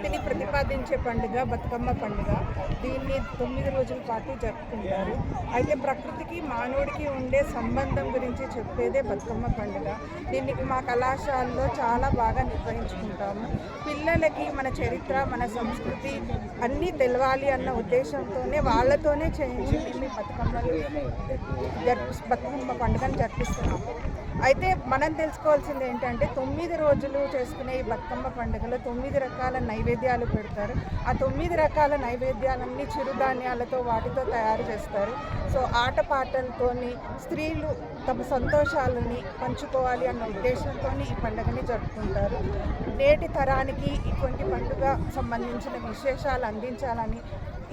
ప్రకృతిని ప్రతిపాదించే పండుగ బతుకమ్మ పండుగ. దీన్ని 9 రోజుల పాటు జరుపుకుంటారు. అయితే ప్రకృతికి మానవుడికి ఉండే సంబంధం గురించి చెప్పేదే బతుకమ్మ పండుగ. దీన్ని మా కళాశాలలో చాలా బాగా నిర్వహించుకుంటాము. పిల్లలకి మన చరిత్ర, మన సంస్కృతి అన్నీ తెలవాలి అన్న ఉద్దేశంతోనే వాళ్ళతోనే చేయించి మేము బతుకమ్మ పండుగను జరిపిస్తున్నాము. అయితే మనం తెలుసుకోవాల్సింది ఏంటంటే 9 రోజులు చేసుకునే ఈ బతుకమ్మ పండుగలో 9 రకాల నైవేద్యాలు పెడతారు. ఆ 9 రకాల నైవేద్యాలన్నీ చిరుధాన్యాలతో వాటితో తయారు చేస్తారు. సో ఆటపాటలతోని స్త్రీలు తమ సంతోషాలని పంచుకోవాలి అన్న ఉద్దేశంతో ఈ పండుగని జరుపుకుంటారు. నేటి తరానికి ఇటువంటి పండుగ సంబంధించిన విశేషాలు అందించాలని,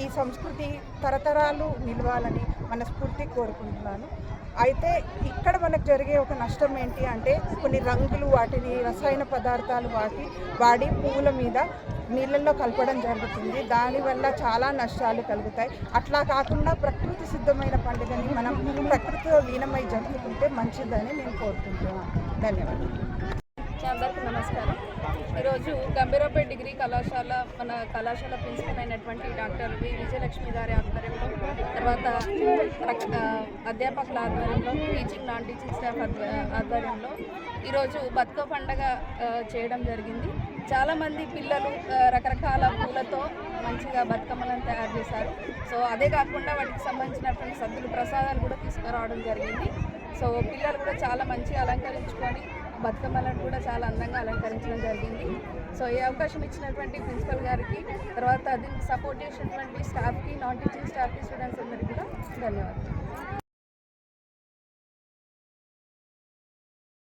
ఈ సంస్కృతి తరతరాలు నిలవాలని మనస్ఫూర్తి కోరుకుంటున్నాను. అయితే ఇక్కడ మనకు జరిగే ఒక నష్టం ఏంటి అంటే కొన్ని రంగులు, వాటిని రసాయన పదార్థాలు వాడి పువ్వుల మీద నీళ్ళల్లో కలపడం జరుగుతుంది. దానివల్ల చాలా నష్టాలు కలుగుతాయి. అట్లా కాకుండా ప్రకృతి సిద్ధమైన పండుగని మనం ప్రకృతిలో లీనమై జరుపుకుంటే మంచిదని నేను కోరుకుంటున్నాను. ధన్యవాదాలు. అందరికీ నమస్కారం. ఈరోజు గంభీరావుపేట డిగ్రీ కళాశాల మన కళాశాల ప్రిన్సిపల్ అయినటువంటి డాక్టర్ వి విజయలక్ష్మి గారి ఆధ్వర్యంలో, తర్వాత అధ్యాపకుల ఆధ్వర్యంలో, టీచింగ్ నాన్ టీచింగ్ స్టాఫ్ ఆధ్వర్యంలో ఈరోజు బతుకమ్మ పండుగ చేయడం జరిగింది. చాలామంది పిల్లలు రకరకాల పూలతో మంచిగా బతుకమ్మలను తయారు చేశారు. సో అదే కాకుండా వాటికి సంబంధించినటువంటి సద్దులు, ప్రసాదాలు కూడా తీసుకురావడం జరిగింది. సో పిల్లలు కూడా చాలా మంచిగా అలంకరించుకొని బతుకమ్మలను కూడా చాలా అందంగా అలంకరించడం జరిగింది. సో ఈ అవకాశం ఇచ్చినటువంటి ప్రిన్సిపల్ గారికి, తర్వాత దీనికి సపోర్ట్ చేసినటువంటి స్టాఫ్కి, నాన్ టీచింగ్ స్టాఫ్కి, స్టూడెంట్స్ అందరికీ కూడా ధన్యవాదాలు.